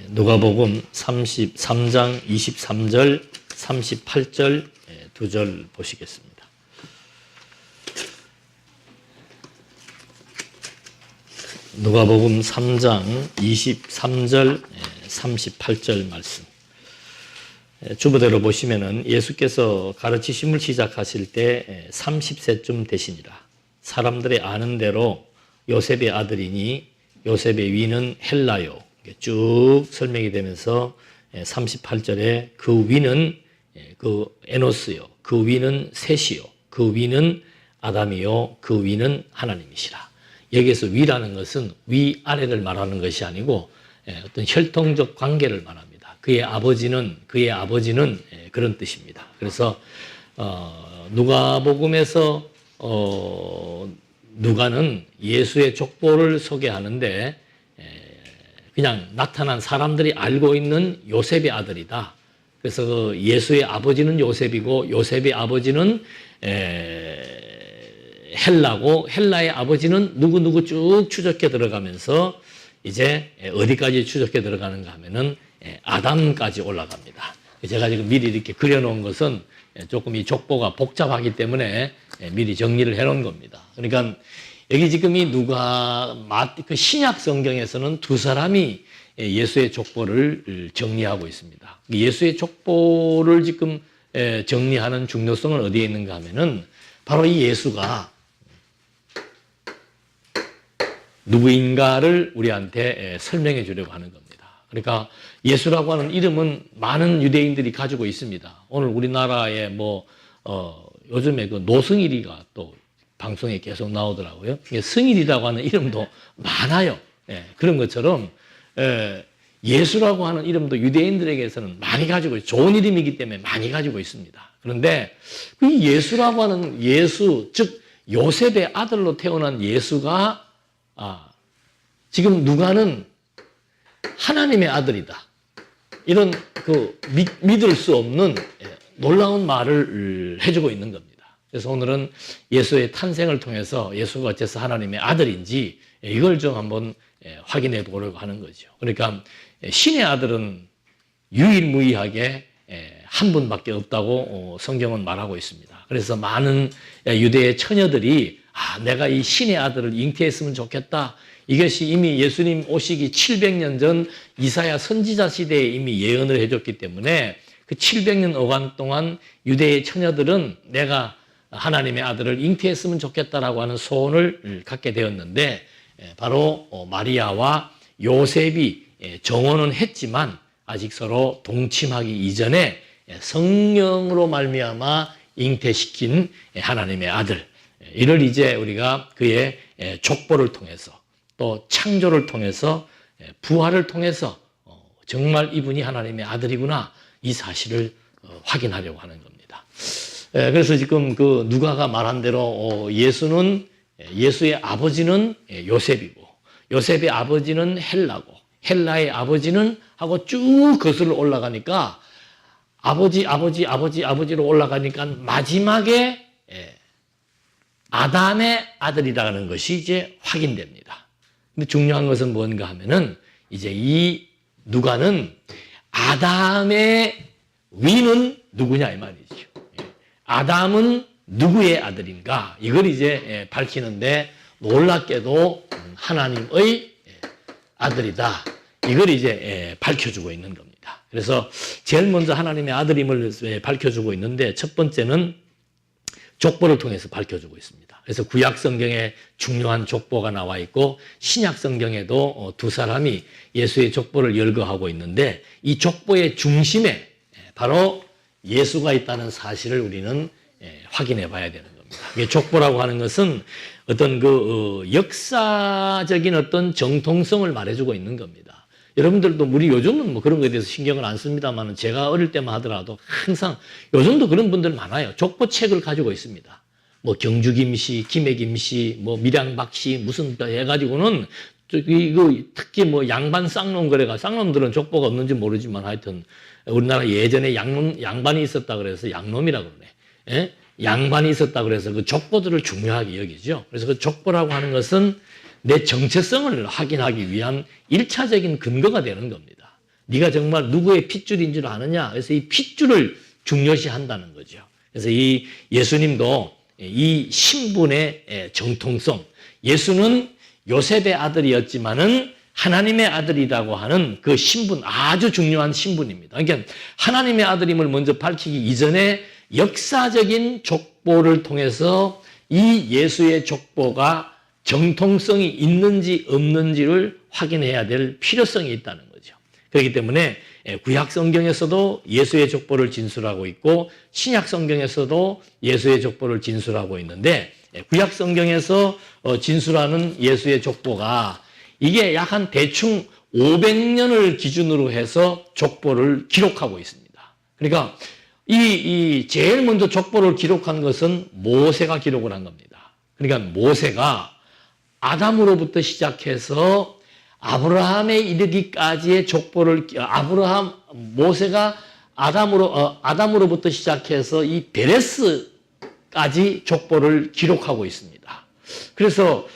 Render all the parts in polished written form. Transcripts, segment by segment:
누가복음 33장 23절, 38절 두 절 보시겠습니다. 누가복음 3장 23절, 38절 말씀. 주보대로 보시면은 예수께서 가르치심을 시작하실 때 30세쯤 되시니라. 사람들이 아는 대로 요셉의 아들이니 요셉의 위는 헬라요. 쭉 설명이 되면서 38절에 그 위는 그 에노스요, 그 위는 셋이요, 그 위는 아담이요, 그 위는 하나님이시라. 여기에서 위라는 것은 위아래를 말하는 것이 아니고 어떤 혈통적 관계를 말합니다. 그의 아버지는 그런 뜻입니다. 그래서 누가복음에서 누가는 예수의 족보를 소개하는데 그냥 나타난 사람들이 알고 있는 요셉의 아들이다. 그래서 그 예수의 아버지는 요셉이고 요셉의 아버지는 헬라고 헬라의 아버지는 누구 쭉 추적해 들어가면서 이제 어디까지 추적해 들어가는가 하면은 아담까지 올라갑니다. 제가 지금 미리 이렇게 그려놓은 것은 조금 이 족보가 복잡하기 때문에 미리 정리를 해놓은 겁니다. 그러니까 여기 지금 이 그 신약 성경에서는 두 사람이 예수의 족보를 정리하고 있습니다. 예수의 족보를 지금 정리하는 중요성은 어디에 있는가 하면은 바로 이 예수가 누구인가를 우리한테 설명해 주려고 하는 겁니다. 그러니까 예수라고 하는 이름은 많은 유대인들이 가지고 있습니다. 오늘 우리나라에 요즘에 그 노승일이가 또 방송에 계속 나오더라고요. 승일이라고 하는 이름도 많아요. 그런 것처럼 예수라고 하는 이름도 유대인들에게서는 많이 가지고 좋은 이름이기 때문에 많이 가지고 있습니다. 그런데 이 예수라고 하는 예수, 즉 요셉의 아들로 태어난 예수가 지금 누가는 하나님의 아들이다. 이런 믿을 수 없는 놀라운 말을 해주고 있는 겁니다. 그래서 오늘은 예수의 탄생을 통해서 예수가 어째서 하나님의 아들인지 이걸 좀 한번 확인해 보려고 하는 거죠. 그러니까 신의 아들은 유일무이하게 한 분밖에 없다고 성경은 말하고 있습니다. 그래서 많은 유대의 처녀들이 내가 이 신의 아들을 잉태했으면 좋겠다. 이것이 이미 예수님 오시기 700년 전 이사야 선지자 시대에 이미 예언을 해줬기 때문에 그 700년 어간 동안 유대의 처녀들은 내가 하나님의 아들을 잉태했으면 좋겠다라고 하는 소원을 갖게 되었는데 바로 마리아와 요셉이 정혼은 했지만 아직 서로 동침하기 이전에 성령으로 말미암아 잉태시킨 하나님의 아들, 이를 이제 우리가 그의 족보를 통해서 또 창조를 통해서 부활을 통해서 정말 이분이 하나님의 아들이구나, 이 사실을 확인하려고 하는 겁니다. 그래서 지금 그 누가가 말한 대로 예수의 아버지는 요셉이고 요셉의 아버지는 헬라고 헬라의 아버지는 하고 쭉 거슬러 올라가니까 아버지로 올라가니까 마지막에 아담의 아들이라는 것이 이제 확인됩니다. 근데 중요한 것은 뭔가 하면은 이제 이 누가는 아담의 위는 누구냐 이 말이죠. 아담은 누구의 아들인가? 이걸 이제 밝히는데 놀랍게도 하나님의 아들이다. 이걸 이제 밝혀주고 있는 겁니다. 그래서 제일 먼저 하나님의 아들임을 밝혀주고 있는데 첫 번째는 족보를 통해서 밝혀주고 있습니다. 그래서 구약 성경에 중요한 족보가 나와 있고 신약 성경에도 두 사람이 예수의 족보를 열거하고 있는데 이 족보의 중심에 바로 예수가 있다는 사실을 우리는 확인해 봐야 되는 겁니다. 이게 족보라고 하는 것은 어떤 역사적인 어떤 정통성을 말해주고 있는 겁니다. 여러분들도 우리 요즘은 그런 거에 대해서 신경을 안 씁니다만 제가 어릴 때만 하더라도 항상 요즘도 그런 분들 많아요. 족보책을 가지고 있습니다. 경주 김씨, 김해 김씨, 밀양박 씨 무슨 해가지고는 특히 양반 쌍놈 거래가 쌍놈들은 족보가 없는지 모르지만 하여튼 우리나라 예전에 양반이 있었다 그래서 양놈이라고 그러네. 양반이 있었다 그래서 그 족보들을 중요하게 여기죠. 그래서 그 족보라고 하는 것은 내 정체성을 확인하기 위한 1차적인 근거가 되는 겁니다. 네가 정말 누구의 핏줄인 줄 아느냐? 그래서 이 핏줄을 중요시한다는 거죠. 그래서 이 예수님도 이 신분의 정통성, 예수는 요셉의 아들이었지만은 하나님의 아들이라고 하는 그 신분, 아주 중요한 신분입니다. 그러니까 하나님의 아들임을 먼저 밝히기 이전에 역사적인 족보를 통해서 이 예수의 족보가 정통성이 있는지 없는지를 확인해야 될 필요성이 있다는 거죠. 그렇기 때문에 구약 성경에서도 예수의 족보를 진술하고 있고 신약 성경에서도 예수의 족보를 진술하고 있는데 구약 성경에서 진술하는 예수의 족보가 이게 약 한 대충 500년을 기준으로 해서 족보를 기록하고 있습니다. 그러니까 이 제일 먼저 족보를 기록한 것은 모세가 기록을 한 겁니다. 그러니까 모세가 아담으로부터 시작해서 아브라함에 이르기까지의 족보를 모세가 아담으로부터 시작해서 이 베레스까지 족보를 기록하고 있습니다. 그래서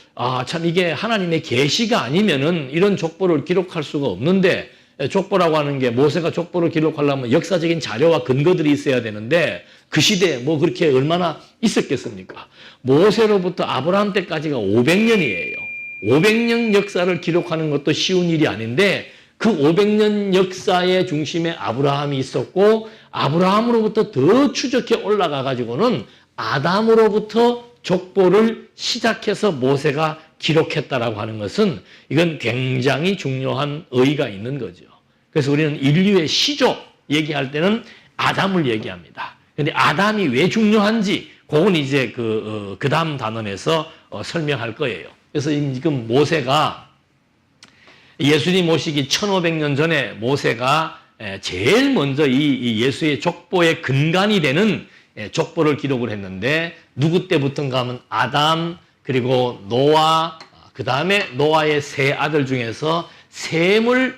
참 이게 하나님의 계시가 아니면은 이런 족보를 기록할 수가 없는데, 족보라고 하는 게 모세가 족보를 기록하려면 역사적인 자료와 근거들이 있어야 되는데 그 시대에 뭐 그렇게 얼마나 있었겠습니까? 모세로부터 아브라함 때까지가 500년이에요. 500년 역사를 기록하는 것도 쉬운 일이 아닌데 그 500년 역사의 중심에 아브라함이 있었고 아브라함으로부터 더 추적해 올라가 가지고는 아담으로부터 족보를 시작해서 모세가 기록했다라고 하는 것은 이건 굉장히 중요한 의의가 있는 거죠. 그래서 우리는 인류의 시조 얘기할 때는 아담을 얘기합니다. 그런데 아담이 왜 중요한지 그건 이제 그 다음 단원에서 설명할 거예요. 그래서 지금 모세가 예수님 오시기 1500년 전에 모세가 제일 먼저 이 예수의 족보의 근간이 되는 족보를 기록을 했는데 누구 때부터인가 하면 아담 그리고 노아 그 다음에 노아의 세 아들 중에서 셈을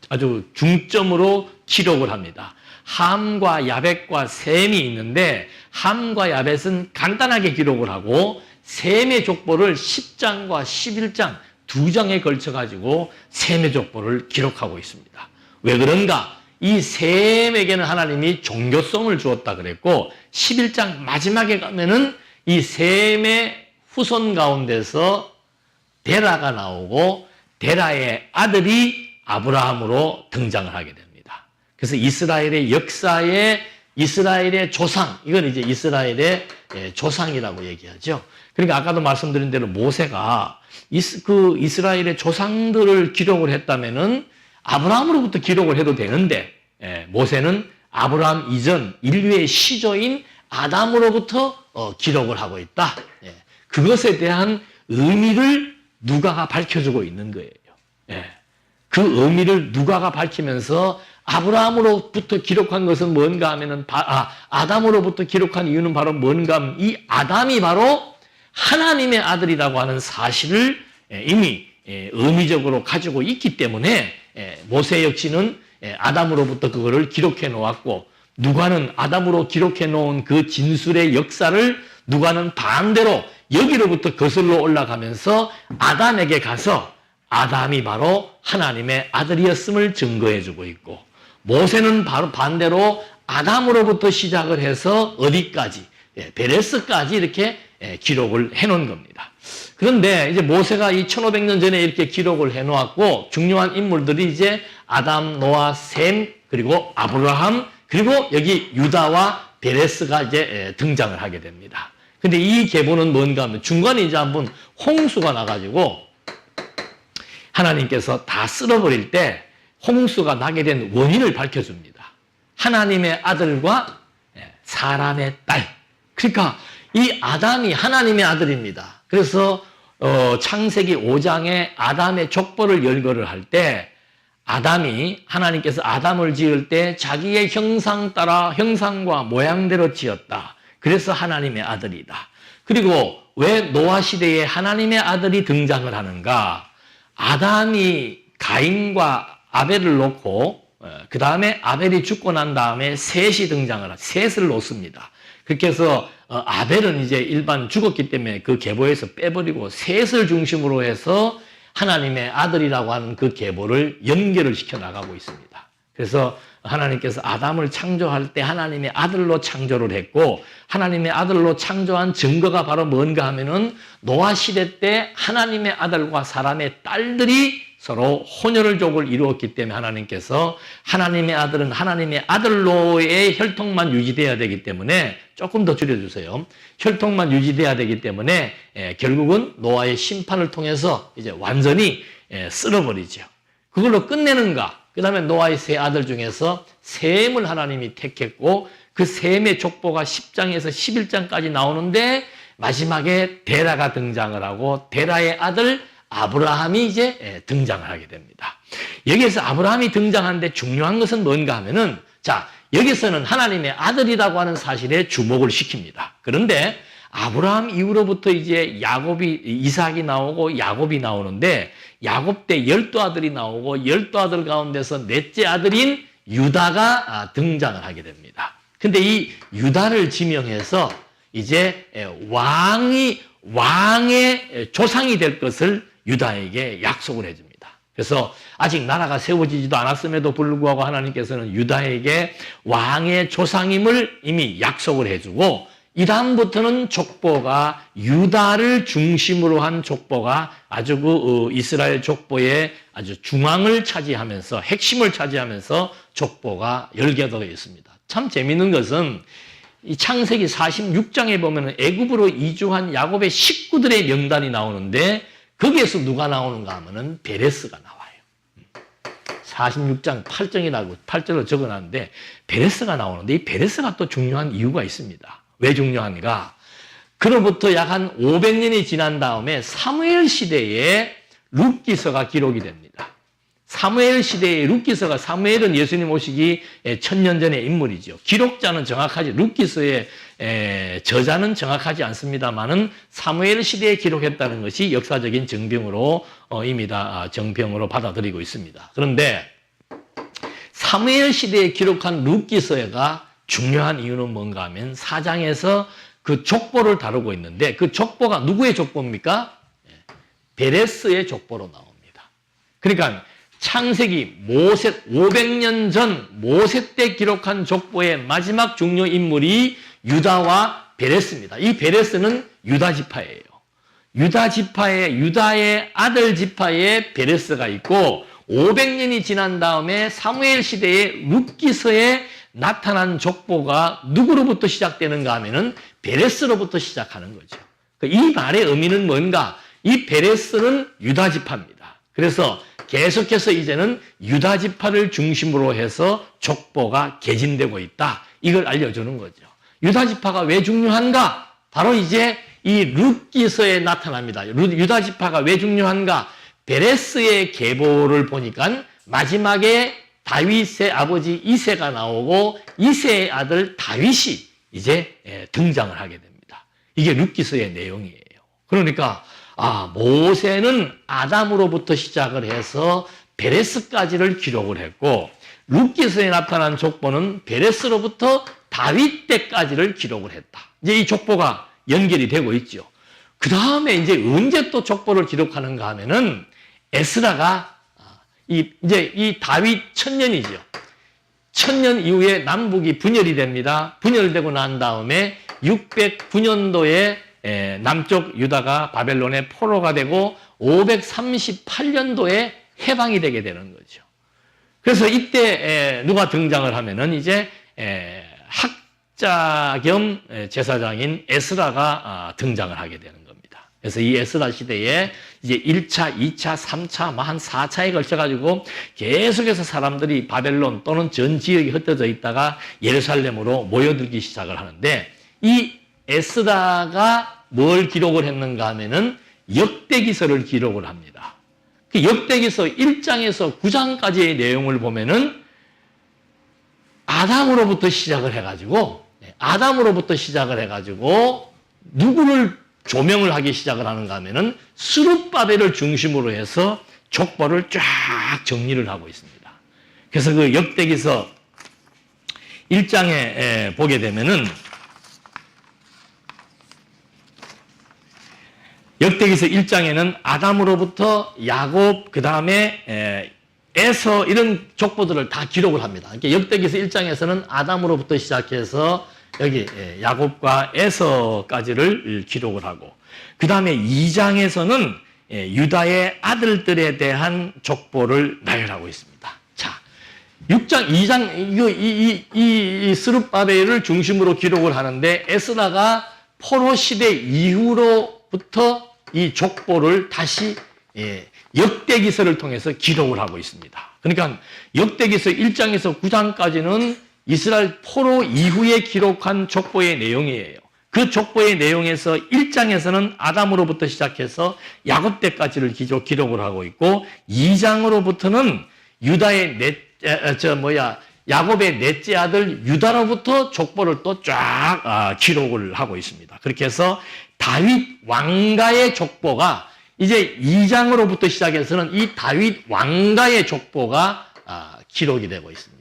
아주 중점으로 기록을 합니다. 함과 야벳과 셈이 있는데 함과 야벳은 간단하게 기록을 하고 셈의 족보를 10장과 11장 두 장에 걸쳐 가지고 셈의 족보를 기록하고 있습니다. 왜 그런가? 이 셈에게는 하나님이 종교성을 주었다 그랬고 11장 마지막에 가면은 이 셈의 후손 가운데서 데라가 나오고 데라의 아들이 아브라함으로 등장을 하게 됩니다. 그래서 이스라엘의 역사에 이스라엘의 조상, 이건 이제 이스라엘의 조상이라고 얘기하죠. 그러니까 아까도 말씀드린 대로 모세가 이스라엘의 조상들을 기록을 했다면은 아브라함으로부터 기록을 해도 되는데 모세는 아브라함 이전 인류의 시조인 아담으로부터 기록을 하고 있다. 그것에 대한 의미를 누가가 밝혀주고 있는 거예요. 그 의미를 누가가 밝히면서 아브라함으로부터 기록한 것은 뭔가 하면은 아담으로부터 기록한 이유는 바로 뭔가 하면 이 아담이 바로 하나님의 아들이라고 하는 사실을 이미 의미적으로 가지고 있기 때문에 모세 역시는 아담으로부터 그거를 기록해 놓았고 누가는 아담으로 기록해 놓은 그 진술의 역사를 누가는 반대로 여기로부터 거슬러 올라가면서 아담에게 가서 아담이 바로 하나님의 아들이었음을 증거해 주고 있고 모세는 바로 반대로 아담으로부터 시작을 해서 어디까지 베레스까지 이렇게 기록을 해 놓은 겁니다. 그런데 이제 모세가 이 1500년 전에 이렇게 기록을 해 놓았고 중요한 인물들이 이제 아담, 노아, 셈 그리고 아브라함 그리고 여기 유다와 베레스가 이제 등장을 하게 됩니다. 근데 이 계보는 뭔가 하면 중간에 이제 한번 홍수가 나가지고 하나님께서 다 쓸어버릴 때 홍수가 나게 된 원인을 밝혀줍니다. 하나님의 아들과 사람의 딸. 그러니까 이 아담이 하나님의 아들입니다. 그래서 창세기 5장에 아담의 족보를 열거를 할 때 아담이 하나님께서 아담을 지을 때 자기의 형상 따라 형상과 모양대로 지었다. 그래서 하나님의 아들이다. 그리고 왜 노아 시대에 하나님의 아들이 등장을 하는가? 아담이 가인과 아벨을 놓고 그 다음에 아벨이 죽고 난 다음에 셋이 등장을 셋을 놓습니다. 그렇게 해서 아벨은 이제 일반 죽었기 때문에 그 계보에서 빼버리고 셋을 중심으로 해서 하나님의 아들이라고 하는 그 계보를 연결을 시켜 나가고 있습니다. 그래서 하나님께서 아담을 창조할 때 하나님의 아들로 창조를 했고, 하나님의 아들로 창조한 증거가 바로 뭔가 하면은 노아 시대 때 하나님의 아들과 사람의 딸들이 서로 혼혈족을 이루었기 때문에 하나님께서 하나님의 아들은 하나님의 아들로의 혈통만 유지돼야 되기 때문에, 조금 더 줄여주세요. 혈통만 유지돼야 되기 때문에 결국은 노아의 심판을 통해서 이제 완전히 쓸어버리죠. 그걸로 끝내는가? 그 다음에 노아의 세 아들 중에서 셈을 하나님이 택했고, 그 셈의 족보가 10장에서 11장까지 나오는데 마지막에 데라가 등장을 하고, 데라의 아들 아브라함이 이제 등장을 하게 됩니다. 여기에서 아브라함이 등장하는데 중요한 것은 뭔가 하면은, 자, 여기서는 하나님의 아들이라고 하는 사실에 주목을 시킵니다. 그런데 아브라함 이후로부터 이제 이삭이 나오고 야곱이 나오는데, 야곱 때 12아들이 나오고 12아들 가운데서 넷째 아들인 유다가 등장을 하게 됩니다. 근데 이 유다를 지명해서 이제 왕의 조상이 될 것을 유다에게 약속을 해줍니다. 그래서 아직 나라가 세워지지도 않았음에도 불구하고 하나님께서는 유다에게 왕의 조상임을 이미 약속을 해주고, 이 다음부터는 족보가 유다를 중심으로 한 족보가 아주 그 이스라엘 족보의 아주 중앙을 차지하면서, 핵심을 차지하면서 족보가 열개되어 있습니다. 참 재미있는 것은 이 창세기 46장에 보면 애굽으로 이주한 야곱의 식구들의 명단이 나오는데, 거기에서 누가 나오는가 하면은 베레스가 나와요. 46장 8절로 적어놨는데 베레스가 나오는데, 이 베레스가 또 중요한 이유가 있습니다. 왜 중요한가? 그로부터 약 한 500년이 지난 다음에 사무엘 시대에 룻기서가 기록이 됩니다. 사무엘 시대의 룻기서가, 사무엘은 예수님 오시기 1000년 전의 인물이죠. 기록자는 정확하지, 룻기서의 저자는 정확하지 않습니다만은 사무엘 시대에 기록했다는 것이 역사적인 정병으로 이미 다 정병으로 받아들이고 있습니다. 그런데 사무엘 시대에 기록한 룻기서가 중요한 이유는 뭔가 하면 4장에서 그 족보를 다루고 있는데, 그 족보가 누구의 족보입니까? 베레스의 족보로 나옵니다. 그러니까 창세기 모세 500년 전 모세 때 기록한 족보의 마지막 중요 인물이 유다와 베레스입니다. 이 베레스는 유다 지파예요. 유다의 아들 지파에 베레스가 있고, 500년이 지난 다음에 사무엘 시대의 룻기서에 나타난 족보가 누구로부터 시작되는가 하면은 베레스로부터 시작하는 거죠. 이 말의 의미는 뭔가? 이 베레스는 유다 지파입니다. 그래서 계속해서 이제는 유다 지파를 중심으로 해서 족보가 개진되고 있다. 이걸 알려주는 거죠. 유다 지파가 왜 중요한가? 바로 이제 이 룻기서에 나타납니다. 유다 지파가 왜 중요한가? 베레스의 계보를 보니까 마지막에 다윗의 아버지 이새가 나오고, 이새의 아들 다윗이 이제 등장을 하게 됩니다. 이게 룻기서의 내용이에요. 그러니까 모세는 아담으로부터 시작을 해서 베레스까지를 기록을 했고, 룻기서에 나타난 족보는 베레스로부터 다윗 때까지를 기록을 했다. 이제 이 족보가 연결이 되고 있죠. 그 다음에 이제 언제 또 족보를 기록하는가 하면은 에스라가 이제 이 다윗 1000년이죠. 1000년 이후에 남북이 분열이 됩니다. 분열되고 난 다음에 609년도에 남쪽 유다가 바벨론의 포로가 되고 538년도에 해방이 되게 되는 거죠. 그래서 이때 누가 등장을 하면은 이제 학자 겸 제사장인 에스라가 등장을 하게 되는 겁니다. 그래서 이 에스라 시대에 이제 1차, 2차, 3차, 한 4차에 걸쳐가지고 계속해서 사람들이 바벨론 또는 전 지역에 흩어져 있다가 예루살렘으로 모여들기 시작을 하는데, 이 에스라가 뭘 기록을 했는가 하면은 역대기서를 기록을 합니다. 그 역대기서 1장에서 9장까지의 내용을 보면은 아담으로부터 시작을 해가지고 누구를 조명을 하기 시작을 하는가 하면은 스룹바벨을 중심으로 해서 족보를 쫙 정리를 하고 있습니다. 그래서 그 역대기서 1장에 보게 되면은 역대기서 1장에는 아담으로부터 야곱, 그 다음에 에서 이런 족보들을 다 기록을 합니다. 그러니까 역대기서 1장에서는 아담으로부터 시작해서 여기 야곱과 에서까지를 기록을 하고, 그 다음에 2장에서는 유다의 아들들에 대한 족보를 나열하고 있습니다. 자, 6장, 2장, 이 스룹바벨을 중심으로 기록을 하는데 에스라가 포로 시대 이후로부터 이 족보를 다시 역대기서를 통해서 기록을 하고 있습니다. 그러니까 역대기서 1장에서 9장까지는 이스라엘 포로 이후에 기록한 족보의 내용이에요. 그 족보의 내용에서 1장에서는 아담으로부터 시작해서 야곱 때까지를 기록을 하고 있고, 2장으로부터는 유다의 야곱의 넷째 아들 유다로부터 족보를 또 쫙 기록을 하고 있습니다. 그렇게 해서 다윗 왕가의 족보가 이제 2장으로부터 시작해서는 이 다윗 왕가의 족보가 기록이 되고 있습니다.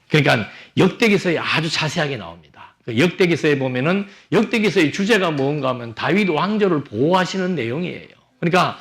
그러니까 역대기서에 아주 자세하게 나옵니다. 역대기서에 보면은 역대기서의 주제가 뭔가 하면 다윗 왕조를 보호하시는 내용이에요. 그러니까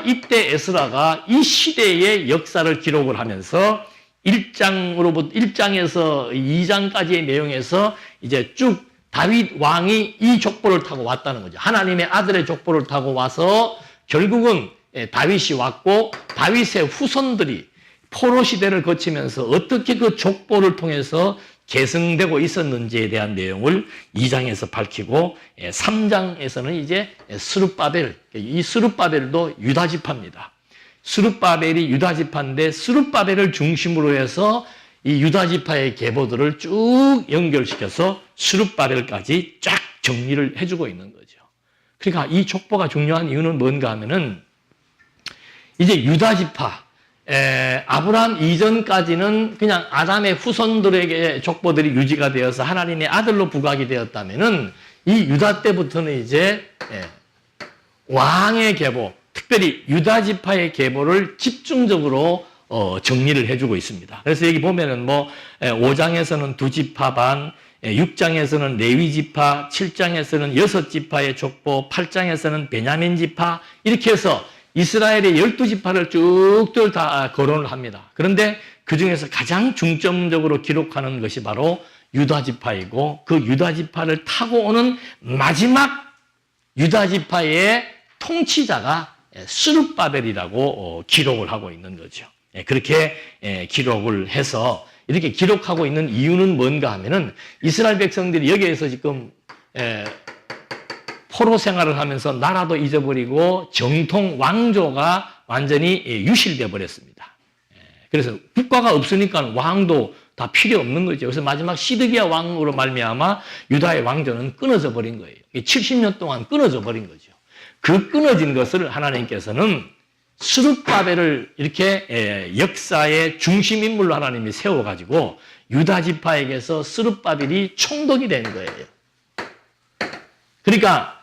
이때 에스라가 이 시대의 역사를 기록을 하면서 1장에서 2장까지의 내용에서 이제 쭉 다윗 왕이 이 족보를 타고 왔다는 거죠. 하나님의 아들의 족보를 타고 와서 결국은 다윗이 왔고, 다윗의 후손들이 포로 시대를 거치면서 어떻게 그 족보를 통해서 계승되고 있었는지에 대한 내용을 2장에서 밝히고, 3장에서는 이제 스룹바벨, 이 스룹바벨도 유다 지파입니다. 스룹바벨이 유다 지파인데 스룹바벨을 중심으로 해서 이 유다 지파의 계보들을 쭉 연결시켜서 스룹바벨까지 쫙 정리를 해주고 있는 거죠. 그러니까 이 족보가 중요한 이유는 뭔가 하면은 이제 유다 지파, 아브라함 이전까지는 그냥 아담의 후손들에게 족보들이 유지가 되어서 하나님의 아들로 부각이 되었다면은 이 유다 때부터는 이제 왕의 계보, 특별히 유다 지파의 계보를 집중적으로 정리를 해주고 있습니다. 그래서 여기 보면은 5장에서는 2지파 반, 6장에서는 레위 지파, 7장에서는 6지파의 족보, 8장에서는 베냐민 지파, 이렇게 해서 이스라엘의 12지파를 쭉쭉 다 거론을 합니다. 그런데 그 중에서 가장 중점적으로 기록하는 것이 바로 유다지파이고, 그 유다지파를 타고 오는 마지막 유다지파의 통치자가 스룹바벨이라고 기록을 하고 있는 거죠. 그렇게 기록을 해서 이렇게 기록하고 있는 이유는 뭔가 하면은 이스라엘 백성들이 여기에서 지금 포로 생활을 하면서 나라도 잊어버리고 정통 왕조가 완전히 유실되어 버렸습니다. 그래서 국가가 없으니까 왕도 다 필요 없는 거죠. 그래서 마지막 시드기야 왕으로 말미암아 유다의 왕조는 끊어져 버린 거예요. 70년 동안 끊어져 버린 거죠. 그 끊어진 것을 하나님께서는 스룹바벨을 이렇게 역사의 중심 인물로 하나님이 세워가지고 유다 지파에게서 스룹바벨이 총독이 된 거예요. 그러니까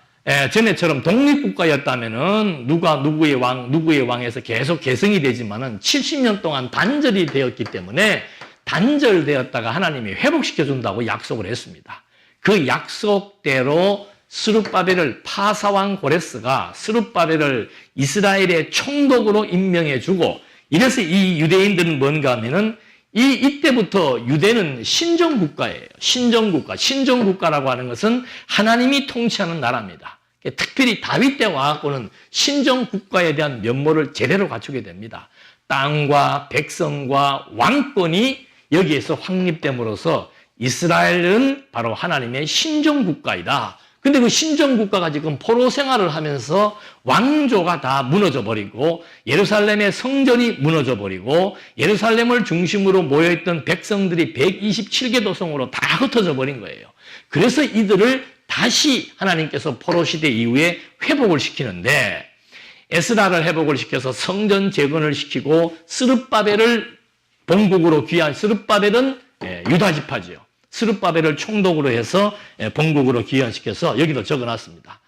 전에처럼 독립국가였다면은 누구의 왕에서 계속 계승이 되지만은 70년 동안 단절이 되었기 때문에 단절되었다가 하나님이 회복시켜준다고 약속을 했습니다. 그 약속대로 스룹바벨을 파사왕 고레스가 스룹바벨을 이스라엘의 총독으로 임명해주고, 이래서 이 유대인들은 뭔가 하면은 이때부터 유대는 신정국가예요. 신정국가라고 하는 것은 하나님이 통치하는 나라입니다. 특별히 다윗 때 와갖고는 신정국가에 대한 면모를 제대로 갖추게 됩니다. 땅과 백성과 왕권이 여기에서 확립됨으로써 이스라엘은 바로 하나님의 신정국가이다. 근데 그 신정국가가 지금 포로 생활을 하면서 왕조가 다 무너져 버리고, 예루살렘의 성전이 무너져 버리고, 예루살렘을 중심으로 모여있던 백성들이 127개 도성으로 다 흩어져 버린 거예요. 그래서 이들을 다시 하나님께서 포로 시대 이후에 회복을 시키는데, 에스라를 회복을 시켜서 성전 재건을 시키고, 스룹바벨을 본국으로 귀환, 스룹바벨은 유다 지파지요. 스룹바벨을 총독으로 해서 본국으로 귀환시켜서 여기도 적어놨습니다.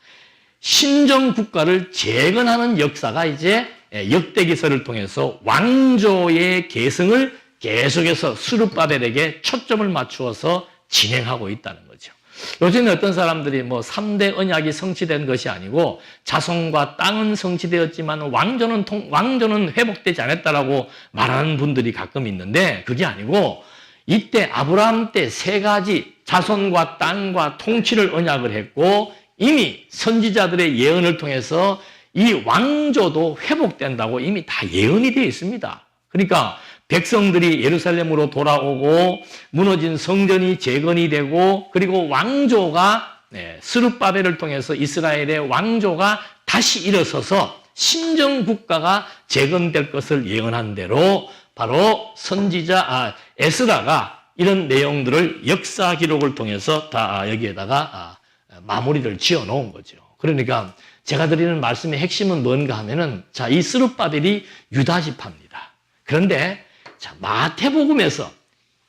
신정국가를 재건하는 역사가 이제 역대기서를 통해서 왕조의 계승을 계속해서 스룹바벨에게 초점을 맞추어서 진행하고 있다는 거죠. 요즘에 어떤 사람들이 뭐 3대 언약이 성취된 것이 아니고 자손과 땅은 성취되었지만 왕조는 회복되지 않았다라고 말하는 분들이 가끔 있는데 그게 아니고 이때 아브라함 때 세 가지 자손과 땅과 통치를 언약을 했고 이미 선지자들의 예언을 통해서 이 왕조도 회복된다고 이미 다 예언이 되어 있습니다. 그러니까 백성들이 예루살렘으로 돌아오고 무너진 성전이 재건이 되고 그리고 왕조가 스룹바벨을 통해서 이스라엘의 왕조가 다시 일어서서 신정국가가 재건될 것을 예언한 대로 바로 선지자 에스라가 이런 내용들을 역사 기록을 통해서 다 여기에다가 마무리를 지어 놓은 거죠. 그러니까 제가 드리는 말씀의 핵심은 뭔가 하면은 자, 이 스룹바벨이 유다 지파입니다. 그런데 자, 마태복음에서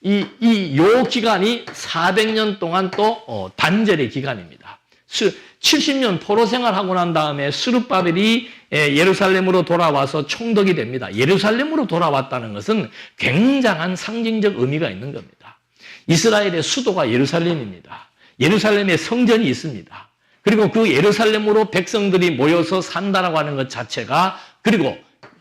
요 기간이 400년 동안 또 단절의 기간입니다. 70년 포로 생활하고 난 다음에 스룹바벨이 예루살렘으로 돌아와서 총독이 됩니다. 예루살렘으로 돌아왔다는 것은 굉장한 상징적 의미가 있는 겁니다. 이스라엘의 수도가 예루살렘입니다. 예루살렘에 성전이 있습니다. 그리고 그 예루살렘으로 백성들이 모여서 산다라고 하는 것 자체가 그리고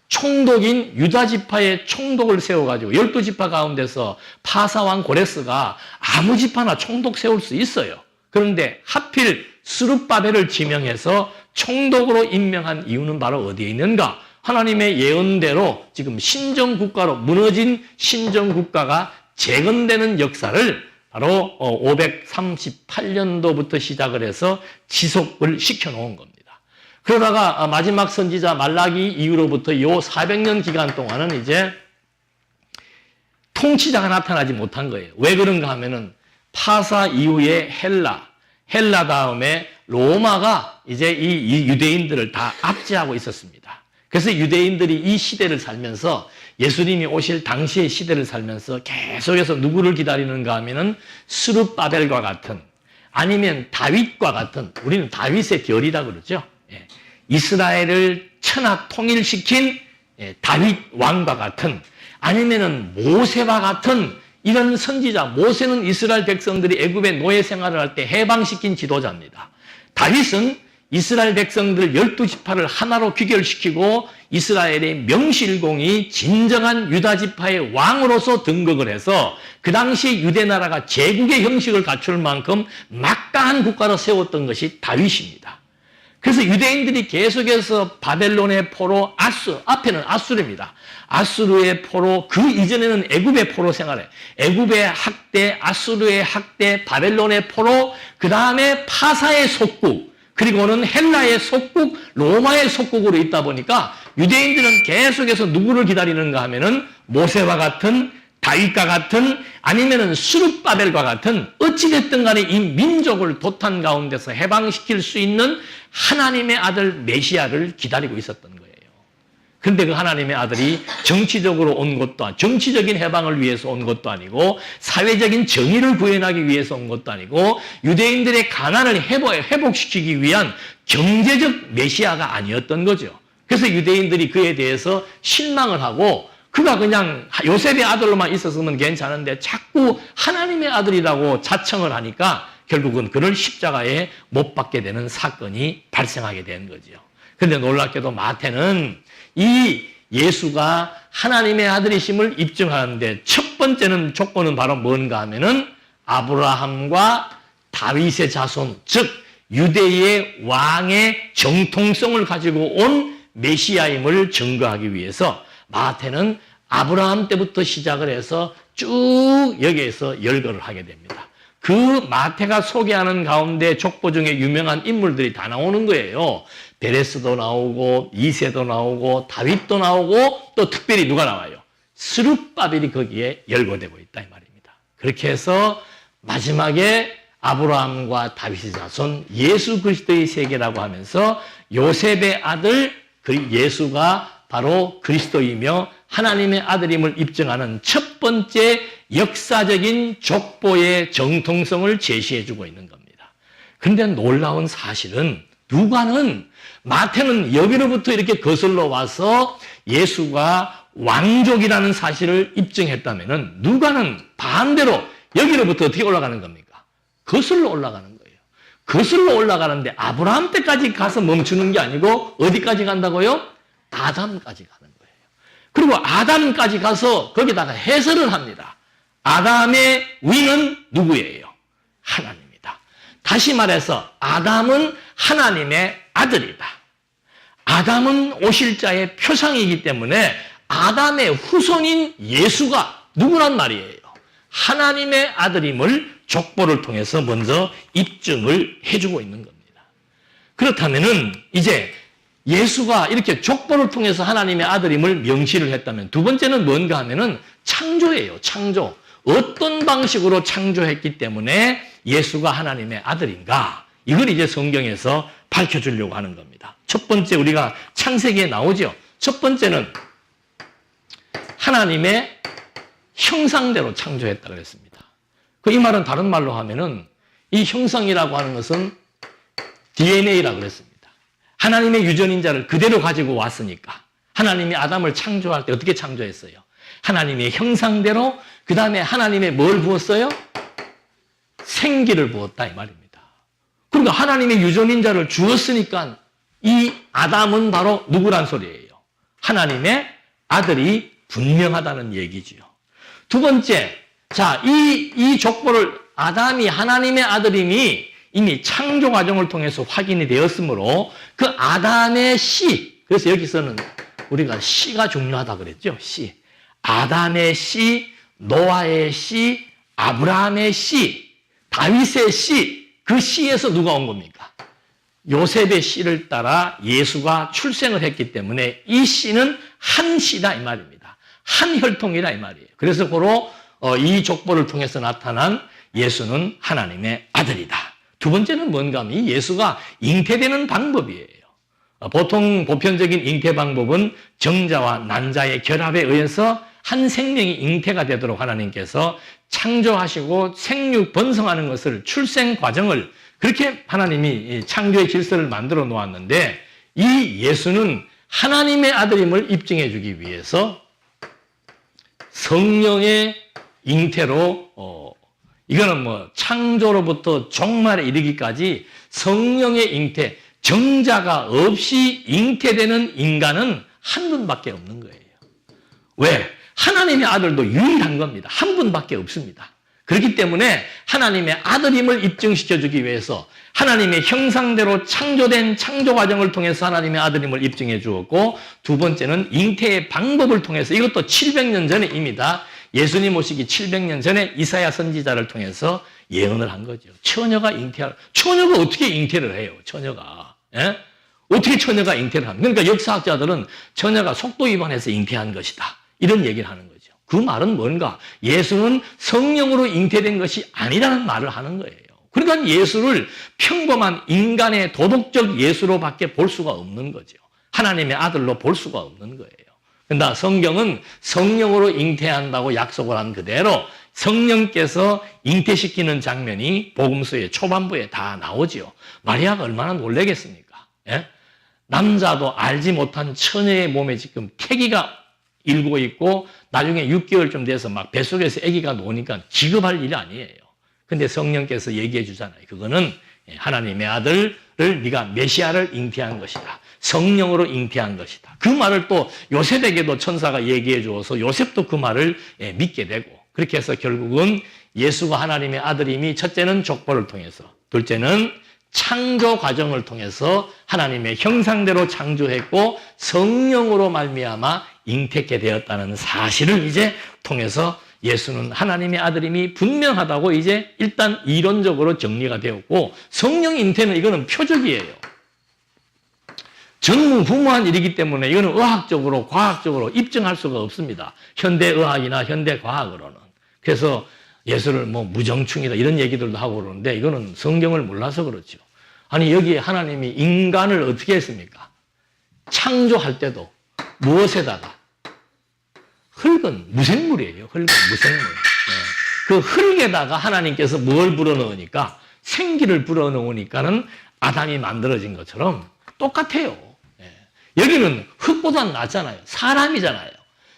총독인 유다 지파의 총독을 세워가지고 12지파 가운데서 파사왕 고레스가 아무 지파나 총독 세울 수 있어요. 그런데 하필 스룹바벨을 지명해서 총독으로 임명한 이유는 바로 어디에 있는가? 하나님의 예언대로 지금 신정국가로 무너진 신정국가가 재건되는 역사를 바로 538년도부터 시작을 해서 지속을 시켜놓은 겁니다. 그러다가 마지막 선지자 말라기 이후로부터 요 400년 기간 동안은 이제 통치자가 나타나지 못한 거예요. 왜 그런가 하면은 파사 이후에 헬라 다음에 로마가 이제 이 유대인들을 다 압제하고 있었습니다. 그래서 유대인들이 이 시대를 살면서 예수님이 오실 당시의 시대를 살면서 계속해서 누구를 기다리는가 하면은 스룹바벨과 같은 아니면 다윗과 같은 우리는 다윗의 결이라 그러죠. 이스라엘을 천하 통일시킨 다윗 왕과 같은 아니면은 모세와 같은 이런 선지자, 모세는 이스라엘 백성들이 애굽의 노예 생활을 할 때 해방시킨 지도자입니다. 다윗은 이스라엘 백성들 12지파를 하나로 귀결시키고 이스라엘의 명실공히 진정한 유다 지파의 왕으로서 등극을 해서 그 당시 유대 나라가 제국의 형식을 갖출 만큼 막강한 국가로 세웠던 것이 다윗입니다. 그래서 유대인들이 계속해서 바벨론의 포로 앞에는 아수르입니다. 아수르의 포로, 그 이전에는 애굽의 포로 생활해. 애굽의 학대, 아수르의 학대, 바벨론의 포로, 그 다음에 파사의 속국, 그리고는 헬라의 속국, 로마의 속국으로 있다 보니까 유대인들은 계속해서 누구를 기다리는가 하면은 모세와 같은, 다윗과 같은, 아니면은 스룹바벨과 같은 어찌됐든 간에 이 민족을 도탄 가운데서 해방시킬 수 있는 하나님의 아들 메시아를 기다리고 있었던 거예요. 그런데 그 하나님의 아들이 정치적으로 온 것도 아니고 정치적인 해방을 위해서 온 것도 아니고 사회적인 정의를 구현하기 위해서 온 것도 아니고 유대인들의 가난을 회복시키기 위한 경제적 메시아가 아니었던 거죠. 그래서 유대인들이 그에 대해서 실망을 하고 그가 그냥 요셉의 아들로만 있었으면 괜찮은데 자꾸 하나님의 아들이라고 자청을 하니까 결국은 그를 십자가에 못 박게 되는 사건이 발생하게 된 거죠. 그런데 놀랍게도 마태는 이 예수가 하나님의 아들이심을 입증하는데 첫 번째는 조건은 바로 뭔가 하면은 아브라함과 다윗의 자손, 즉 유대의 왕의 정통성을 가지고 온 메시아임을 증거하기 위해서 마태는 아브라함 때부터 시작을 해서 쭉 여기에서 열거를 하게 됩니다. 그 마태가 소개하는 가운데 족보 중에 유명한 인물들이 다 나오는 거예요. 베레스도 나오고 이세도 나오고 다윗도 나오고 또 특별히 누가 나와요? 스룹바벨이 거기에 열거되고 있다 이 말입니다. 그렇게 해서 마지막에 아브라함과 다윗의 자손 예수 그리스도의 세계라고 하면서 요셉의 아들 예수가 바로 그리스도이며 하나님의 아들임을 입증하는 첫 번째 역사적인 족보의 정통성을 제시해주고 있는 겁니다. 그런데 놀라운 사실은 마태는 여기로부터 이렇게 거슬러 와서 예수가 왕족이라는 사실을 입증했다면은 누가는 반대로 여기로부터 어떻게 올라가는 겁니까? 거슬러 올라가는 거예요. 거슬러 올라가는데 아브라함 때까지 가서 멈추는 게 아니고 어디까지 간다고요? 아담까지 가는 거예요. 그리고 아담까지 가서 거기다가 해설을 합니다. 아담의 위는 누구예요? 하나님이다. 다시 말해서 아담은 하나님의 아들이다. 아담은 오실 자의 표상이기 때문에 아담의 후손인 예수가 누구란 말이에요? 하나님의 아들임을 족보를 통해서 먼저 입증을 해주고 있는 겁니다. 그렇다면은 이제 예수가 이렇게 족보를 통해서 하나님의 아들임을 명시를 했다면 두 번째는 뭔가 하면은 창조예요. 창조. 어떤 방식으로 창조했기 때문에 예수가 하나님의 아들인가? 이걸 이제 성경에서 밝혀주려고 하는 겁니다. 첫 번째 우리가 창세기에 나오죠. 첫 번째는 하나님의 형상대로 창조했다고 했습니다. 이 말은 다른 말로 하면은 이 형상이라고 하는 것은 DNA라고 그랬습니다. 하나님의 유전인자를 그대로 가지고 왔으니까 하나님이 아담을 창조할 때 어떻게 창조했어요? 하나님의 형상대로 그 다음에 하나님의 뭘 부었어요? 생기를 부었다 이 말입니다. 그러니까 하나님의 유전인자를 주었으니까 이 아담은 바로 누구란 소리예요? 하나님의 아들이 분명하다는 얘기지요. 두 번째, 자, 이 족보를 아담이 하나님의 아들임이 이미 창조 과정을 통해서 확인이 되었으므로 그 아담의 씨, 그래서 여기서는 우리가 씨가 중요하다 그랬죠. 씨. 아담의 씨, 노아의 씨, 아브라함의 씨, 다윗의 씨, 그 씨에서 누가 온 겁니까? 요셉의 씨를 따라 예수가 출생을 했기 때문에 이 씨는 한 씨다 이 말입니다. 한 혈통이다 이 말이에요. 그래서 바로 이 족보를 통해서 나타난 예수는 하나님의 아들이다. 두 번째는 뭔가 하면 이 예수가 잉태되는 방법이에요. 보통 보편적인 잉태 방법은 정자와 난자의 결합에 의해서 한 생명이 잉태가 되도록 하나님께서 창조하시고 생육 번성하는 것을 출생 과정을 그렇게 하나님이 창조의 질서를 만들어 놓았는데 이 예수는 하나님의 아들임을 입증해 주기 위해서 성령의 잉태로 이거는 뭐 창조로부터 종말에 이르기까지 성령의 잉태, 정자가 없이 잉태되는 인간은 한 분밖에 없는 거예요. 왜? 하나님의 아들도 유일한 겁니다. 한 분밖에 없습니다. 그렇기 때문에 하나님의 아들임을 입증시켜주기 위해서 하나님의 형상대로 창조된 창조 과정을 통해서 하나님의 아들임을 입증해 주었고 두 번째는 잉태의 방법을 통해서 이것도 700년 전에 입니다. 예수님 오시기 700년 전에 이사야 선지자를 통해서 예언을 한 거죠. 처녀가 어떻게 잉태를 해요? 처녀가. 예? 어떻게 처녀가 잉태를 합니까? 그러니까 역사학자들은 처녀가 속도 위반해서 잉태한 것이다. 이런 얘기를 하는 거죠. 그 말은 뭔가? 예수는 성령으로 잉태된 것이 아니라는 말을 하는 거예요. 그러니까 예수를 평범한 인간의 도덕적 예수로밖에 볼 수가 없는 거죠. 하나님의 아들로 볼 수가 없는 거예요. 그러나 성경은 성령으로 잉태한다고 약속을 한 그대로 성령께서 잉태시키는 장면이 복음서의 초반부에 다 나오지요. 마리아가 얼마나 놀라겠습니까? 예? 남자도 알지 못한 처녀의 몸에 지금 태기가 일고 있고 나중에 6개월쯤 돼서 막 뱃속에서 아기가 나오니까 기겁할 일이 아니에요. 근데 성령께서 얘기해 주잖아요. 그거는 하나님의 아들을 네가 메시아를 잉태한 것이다. 성령으로 잉태한 것이다. 그 말을 또 요셉에게도 천사가 얘기해 주어서 요셉도 그 말을 믿게 되고 그렇게 해서 결국은 예수가 하나님의 아들임이 첫째는 족보를 통해서 둘째는 창조 과정을 통해서 하나님의 형상대로 창조했고 성령으로 말미암아 잉태케 되었다는 사실을 이제 통해서 예수는 하나님의 아들임이 분명하다고 이제 일단 이론적으로 정리가 되었고 성령 잉태는 이거는 표적이에요. 전무후무한 일이기 때문에 이거는 의학적으로 과학적으로 입증할 수가 없습니다. 현대의학이나 현대과학으로는. 그래서 예수를 뭐 무정충이다 이런 얘기들도 하고 그러는데 이거는 성경을 몰라서 그렇죠. 아니 여기에 하나님이 인간을 어떻게 했습니까? 창조할 때도 무엇에다가? 흙은 무생물이에요. 흙은 무생물. 그 흙에다가 하나님께서 뭘 불어넣으니까 생기를 불어넣으니까는 아담이 만들어진 것처럼 똑같아요. 여기는 흙보다는 낫잖아요. 사람이잖아요.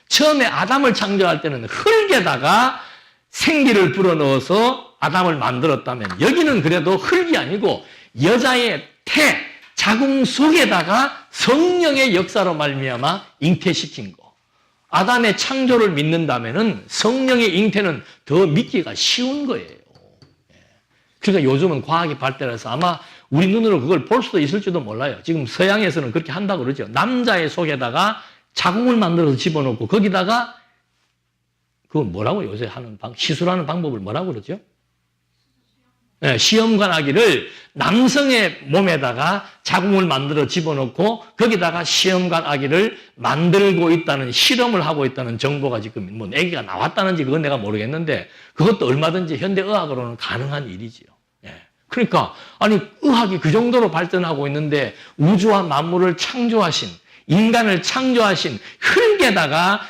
처음에 아담을 창조할 때는 흙에다가 생기를 불어넣어서 아담을 만들었다면 여기는 그래도 흙이 아니고 여자의 태, 자궁 속에다가 성령의 역사로 말미암아 잉태시킨 거. 아담의 창조를 믿는다면은 성령의 잉태는 더 믿기가 쉬운 거예요. 그러니까 요즘은 과학이 발달해서 아마 우리 눈으로 그걸 볼 수도 있을지도 몰라요. 지금 서양에서는 그렇게 한다고 그러죠. 남자의 속에다가 자궁을 만들어서 집어넣고 거기다가 그거 뭐라고 요새 하는 시술하는 방법을 뭐라고 그러죠? 네, 시험관 아기를 남성의 몸에다가 자궁을 만들어 집어넣고 거기다가 시험관 아기를 만들고 있다는 실험을 하고 있다는 정보가 지금 뭐 아기가 나왔다는지 그건 내가 모르겠는데 그것도 얼마든지 현대의학으로는 가능한 일이지요. 예. 그러니까 아니 의학이 그 정도로 발전하고 있는데 우주와 만물을 창조하신 인간을 창조하신 흙에다가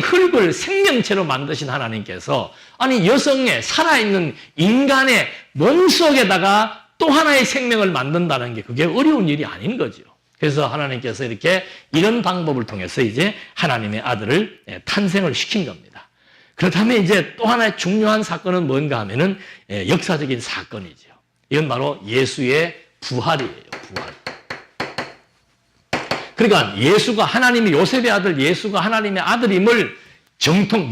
흙을 생명체로 만드신 하나님께서 아니 여성의 살아있는 인간의 몸속에다가 또 하나의 생명을 만든다는 게 그게 어려운 일이 아닌 거죠. 그래서 하나님께서 이렇게 이런 방법을 통해서 이제 하나님의 아들을 탄생을 시킨 겁니다. 그렇다면 이제 또 하나의 중요한 사건은 뭔가 하면은 역사적인 사건이죠. 이건 바로 예수의 부활이에요. 부활. 그러니까 예수가 하나님의 요셉의 아들 예수가 하나님의 아들임을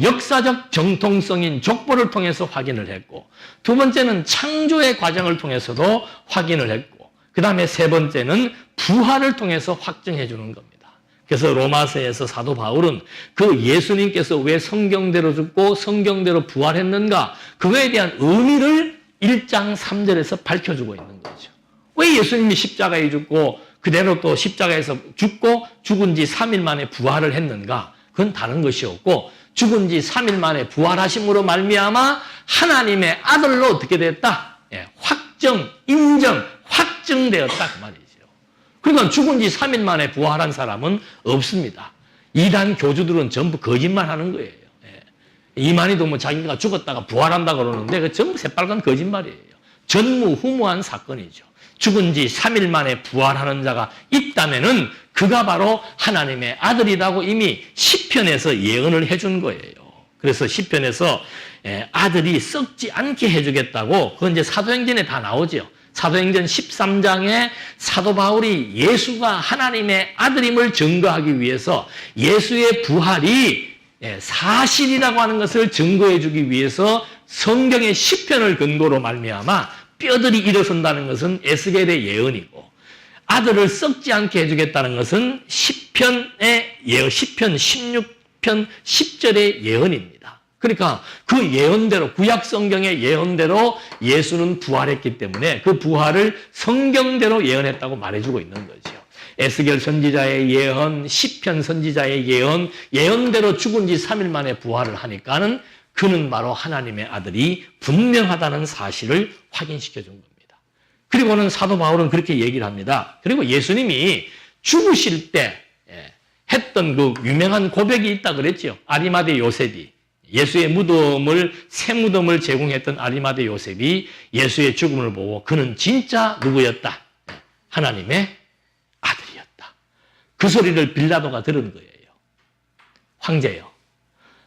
역사적 정통성인 족보를 통해서 확인을 했고 두 번째는 창조의 과정을 통해서도 확인을 했고 그 다음에 세 번째는 부활을 통해서 확증해 주는 겁니다. 그래서 로마서에서 사도 바울은 그 예수님께서 왜 성경대로 죽고 성경대로 부활했는가 그거에 대한 의미를 1장 3절에서 밝혀주고 있는 거죠. 왜 예수님이 십자가에 죽고 그대로 또 십자가에서 죽고 죽은 지 3일 만에 부활을 했는가? 그건 다른 것이었고 죽은 지 3일 만에 부활하심으로 말미암아 하나님의 아들로 어떻게 됐다? 확정, 인정, 확증되었다 그 말이죠. 그러니까 죽은 지 3일 만에 부활한 사람은 없습니다. 이단 교주들은 전부 거짓말하는 거예요. 이만희도 뭐 자기가 죽었다가 부활한다고 그러는데 그 전부 새빨간 거짓말이에요. 전무후무한 사건이죠. 죽은 지 3일 만에 부활하는 자가 있다면은 그가 바로 하나님의 아들이라고 이미 시편에서 예언을 해준 거예요. 그래서 시편에서 아들이 썩지 않게 해주겠다고 그건 이제 사도행전에 다 나오죠. 사도행전 13장에 사도 바울이 예수가 하나님의 아들임을 증거하기 위해서 예수의 부활이 사실이라고 하는 것을 증거해 주기 위해서 성경의 시편을 근거로 말미암아 뼈들이 일어선다는 것은 에스겔의 예언이고 아들을 썩지 않게 해주겠다는 것은 시편의 예언, 시편 16편 10절의 예언입니다. 그러니까 그 예언대로 구약 성경의 예언대로 예수는 부활했기 때문에 그 부활을 성경대로 예언했다고 말해주고 있는 거죠. 에스겔 선지자의 예언, 시편 선지자의 예언, 예언대로 죽은 지 3일 만에 부활을 하니까는 그는 바로 하나님의 아들이 분명하다는 사실을 확인시켜 준 겁니다. 그리고는 사도 바울은 그렇게 얘기를 합니다. 그리고 예수님이 죽으실 때 했던 그 유명한 고백이 있다 그랬죠. 아리마대 요셉이 예수의 새 무덤을 제공했던 아리마대 요셉이 예수의 죽음을 보고 그는 진짜 누구였다? 하나님의 아들이었다. 그 소리를 빌라도가 들은 거예요. 황제요.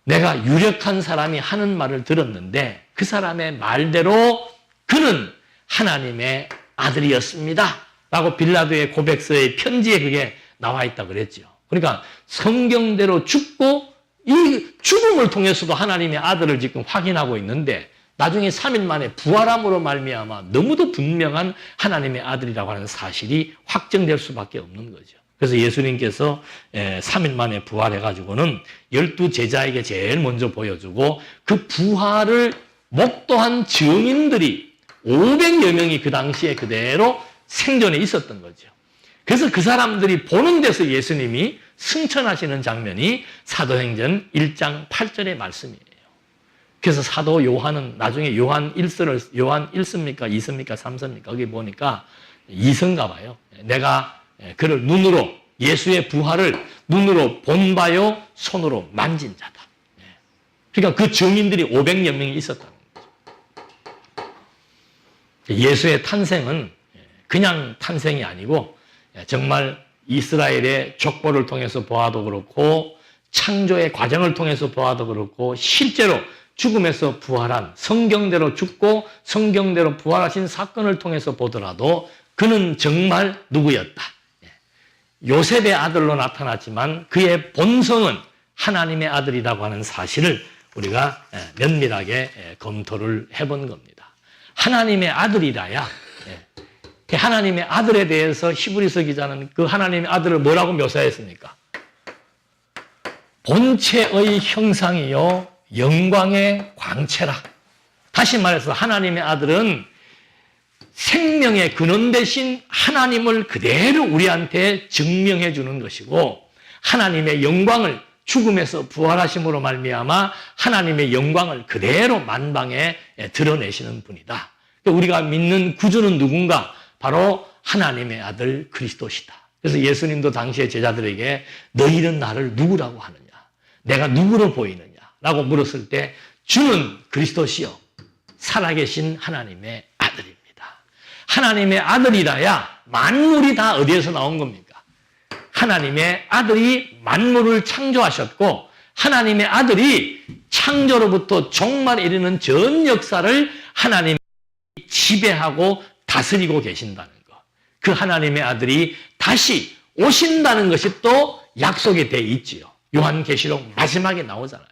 내가 유력한 사람이 하는 말을 들었는데 그 사람의 말대로 그는 하나님의 아들이었습니다. 라고 빌라도의 고백서의 편지에 그게 나와 있다고 그랬죠. 그러니까 성경대로 죽고 이 죽음을 통해서도 하나님의 아들을 지금 확인하고 있는데 나중에 3일 만에 부활함으로 말미암아 너무도 분명한 하나님의 아들이라고 하는 사실이 확정될 수밖에 없는 거죠. 그래서 예수님께서 3일 만에 부활해가지고는 12제자에게 제일 먼저 보여주고 그 부활을 목도한 증인들이 500여 명이 그 당시에 그대로 생존에 있었던 거죠. 그래서 그 사람들이 보는 데서 예수님이 승천하시는 장면이 사도행전 1장 8절의 말씀이에요. 그래서 사도 요한은 나중에 요한 1서입니까? 2서입니까? 3서입니까? 거기 보니까 2서인가 봐요. 내가 그를 눈으로 예수의 부활을 눈으로 본 바요 손으로 만진 자다. 그러니까 그 증인들이 500여 명이 있었다는 거죠. 예수의 탄생은 그냥 탄생이 아니고 정말 이스라엘의 족보를 통해서 보아도 그렇고 창조의 과정을 통해서 보아도 그렇고 실제로 죽음에서 부활한, 성경대로 죽고 성경대로 부활하신 사건을 통해서 보더라도 그는 정말 누구였다? 요셉의 아들로 나타났지만 그의 본성은 하나님의 아들이라고 하는 사실을 우리가 면밀하게 검토를 해본 겁니다. 하나님의 아들이라야, 하나님의 아들에 대해서 히브리서 기자는 그 하나님의 아들을 뭐라고 묘사했습니까? 본체의 형상이요 영광의 광채라. 다시 말해서 하나님의 아들은 생명의 근원 대신 하나님을 그대로 우리한테 증명해 주는 것이고, 하나님의 영광을 죽음에서 부활하심으로 말미암아 하나님의 영광을 그대로 만방에 드러내시는 분이다. 우리가 믿는 구주는 누군가? 바로 하나님의 아들 그리스도시다. 그래서 예수님도 당시의 제자들에게 너희는 나를 누구라고 하느냐? 내가 누구로 보이느냐? 라고 물었을 때 주는 그리스도시요 살아계신 하나님의 아들입니다. 하나님의 아들이라야 만물이 다 어디에서 나온 겁니까? 하나님의 아들이 만물을 창조하셨고, 하나님의 아들이 창조로부터 종말에 이르는 전 역사를 하나님이 지배하고 다스리고 계신다는 것. 그 하나님의 아들이 다시 오신다는 것이 또 약속이 돼 있지요. 요한계시록 마지막에 나오잖아요.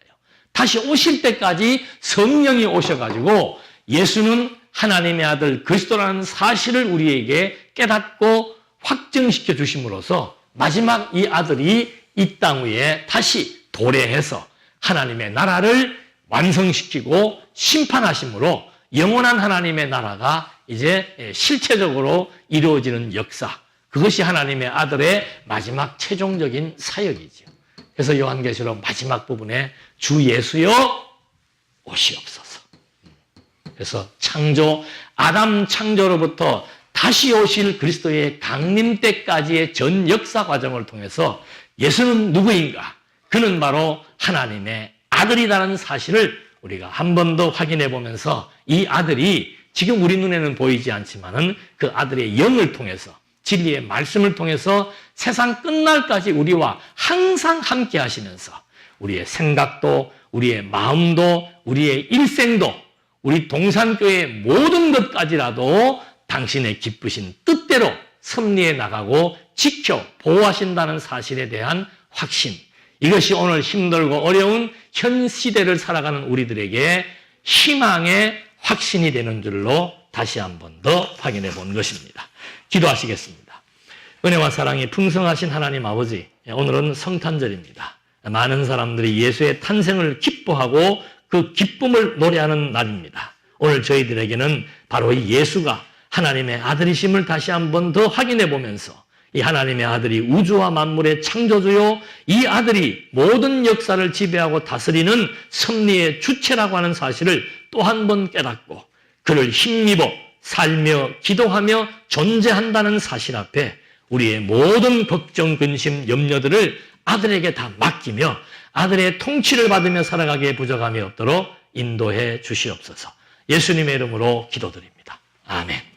다시 오실 때까지 성령이 오셔가지고 예수는 하나님의 아들 그리스도라는 사실을 우리에게 깨닫고 확증시켜 주심으로써 마지막 이 아들이 이 땅 위에 다시 도래해서 하나님의 나라를 완성시키고 심판하심으로 영원한 하나님의 나라가 이제 실체적으로 이루어지는 역사, 그것이 하나님의 아들의 마지막 최종적인 사역이죠. 그래서 요한계시록 마지막 부분에 주 예수여 오시옵소서. 그래서 아담 창조로부터 다시 오실 그리스도의 강림 때까지의 전 역사 과정을 통해서 예수는 누구인가? 그는 바로 하나님의 아들이라는 사실을 우리가 한 번 더 확인해 보면서 이 아들이 지금 우리 눈에는 보이지 않지만은 그 아들의 영을 통해서, 진리의 말씀을 통해서 세상 끝날까지 우리와 항상 함께 하시면서 우리의 생각도, 우리의 마음도, 우리의 일생도, 우리 동산교회의 모든 것까지라도 당신의 기쁘신 뜻대로 섭리해 나가고 지켜 보호하신다는 사실에 대한 확신, 이것이 오늘 힘들고 어려운 현 시대를 살아가는 우리들에게 희망의 확신이 되는 줄로 다시 한 번 더 확인해 본 것입니다. 기도하시겠습니다. 은혜와 사랑이 풍성하신 하나님 아버지, 오늘은 성탄절입니다. 많은 사람들이 예수의 탄생을 기뻐하고 그 기쁨을 노래하는 날입니다. 오늘 저희들에게는 바로 이 예수가 하나님의 아들이심을 다시 한 번 더 확인해 보면서 이 하나님의 아들이 우주와 만물의 창조주요, 이 아들이 모든 역사를 지배하고 다스리는 섭리의 주체라고 하는 사실을 또 한 번 깨닫고 그를 힘입어 살며 기도하며 존재한다는 사실 앞에 우리의 모든 걱정, 근심, 염려들을 아들에게 다 맡기며 아들의 통치를 받으며 살아가기에 부족함이 없도록 인도해 주시옵소서. 예수님의 이름으로 기도드립니다. 아멘.